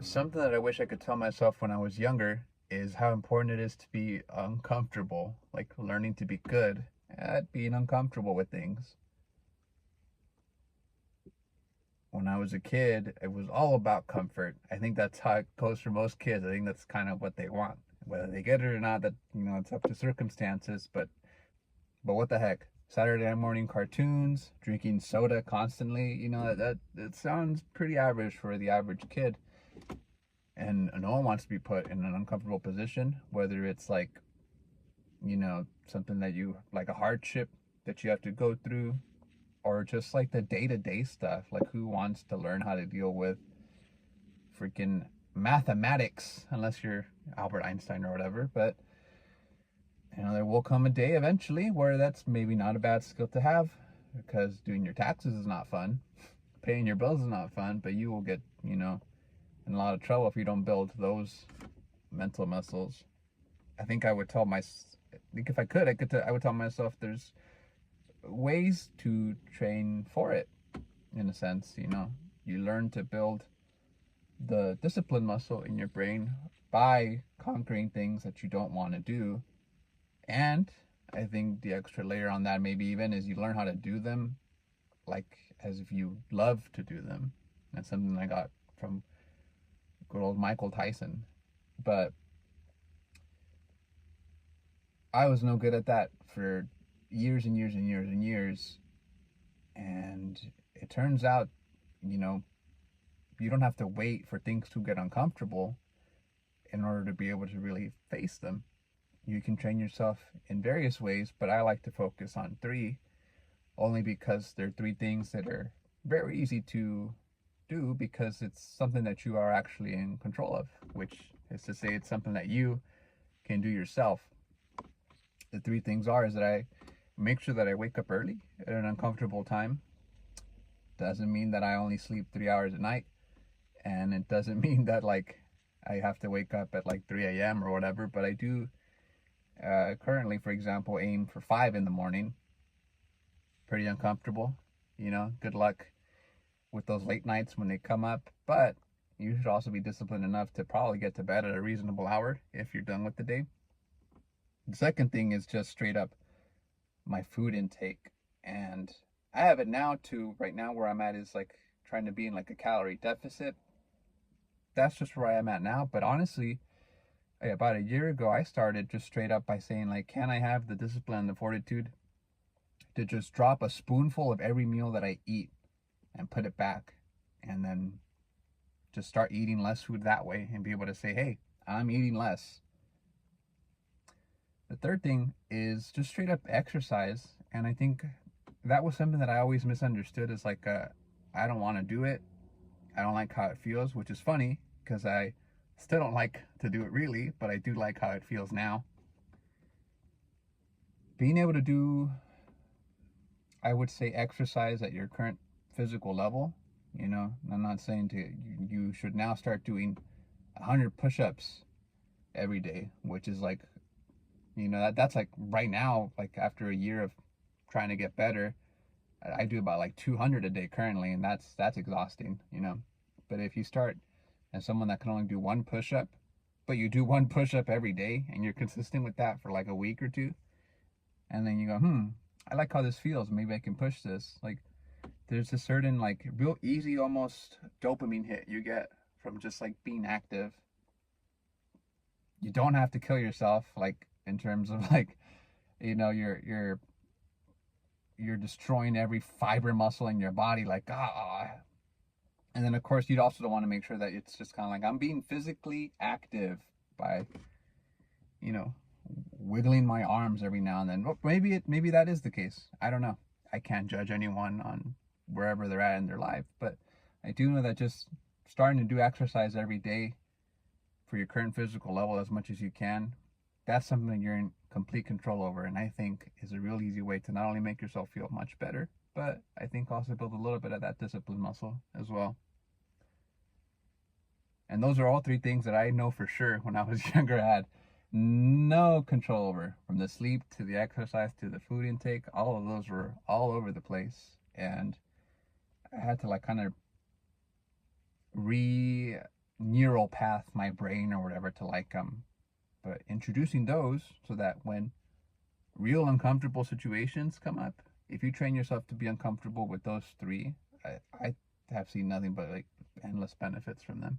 Something that I wish I could tell myself when I was younger is how important it is to be uncomfortable, like learning to be good at being uncomfortable with things. When I was a kid, it was all about comfort. I think that's how it goes for most kids. I think that's kind of what they want. Whether they get it or not, that it's up to circumstances, but what the heck? Saturday morning cartoons, drinking soda constantly, that sounds pretty average for the average kid. And no one wants to be put in an uncomfortable position, whether it's like something that you like, a hardship that you have to go through, or just like the day-to-day stuff. Like, who wants to learn how to deal with freaking mathematics unless you're Albert Einstein or whatever? But there will come a day eventually where that's maybe not a bad skill to have, because doing your taxes is not fun, paying your bills is not fun, but you will get in a lot of trouble if you don't build those mental muscles. I think I would tell my, I think if I could, I would tell myself there's ways to train for it. In a sense, you learn to build the discipline muscle in your brain by conquering things that you don't want to do. And I think the extra layer on that, maybe even, is you learn how to do them like as if you love to do them. That's something I got from good old Michael Tyson. But I was no good at that for years and years and years and years. And it turns out, you know, you don't have to wait for things to get uncomfortable in order to be able to really face them. You can train yourself in various ways, but I like to focus on three, only because they're three things that are very easy to do, because it's something that you are actually in control of, which is to say it's something that you can do yourself. The three things is that I make sure that I wake up early at an uncomfortable time. Doesn't mean that I only sleep 3 hours a night, and it doesn't mean that like I have to wake up at like 3 a.m. or whatever, but I do currently, for example, aim for 5 in the morning. Pretty uncomfortable, good luck with those late nights when they come up, but you should also be disciplined enough to probably get to bed at a reasonable hour if you're done with the day. The second thing is just straight up my food intake. And I have it now to right now where I'm at is like trying to be in like a calorie deficit. That's just where I am at now. But honestly, about a year ago, I started just straight up by saying, like, can I have the discipline and the fortitude to just drop a spoonful of every meal that I eat and put it back, and then just start eating less food that way and be able to say, hey, I'm eating less. The third thing is just straight up exercise. And I think that was something that I always misunderstood as like, I don't want to do it. I don't like how it feels, which is funny because I still don't like to do it really, but I do like how it feels now. Being able to do, I would say, exercise at your current physical level. I'm not saying you should now start doing 100 push-ups every day, which is like, that's like right now, like after a year of trying to get better, I do about like 200 a day currently, and that's exhausting. But if you start as someone that can only do one push-up, but you do one push-up every day and you're consistent with that for like a week or two, and then you go, I like how this feels, maybe I can push this. Like, there's a certain like real easy almost dopamine hit you get from just like being active. You don't have to kill yourself, like in terms of like, you're destroying every fiber muscle in your body, like, and then of course you'd also want to make sure that it's just kind of like, I'm being physically active by you know wiggling my arms every now and then. Well, maybe that is the case. I don't know. I can't judge anyone on wherever they're at in their life, but I do know that just starting to do exercise every day for your current physical level as much as you can, that's something that you're in complete control over, and I think is a real easy way to not only make yourself feel much better, but I think also build a little bit of that discipline muscle as well. And those are all three things that I know for sure when I was younger I had no control over. From the sleep to the exercise to the food intake, all of those were all over the place. And I had to like kind of neural path my brain or whatever to like them. But introducing those so that when real uncomfortable situations come up, if you train yourself to be uncomfortable with those three, I have seen nothing but like endless benefits from them.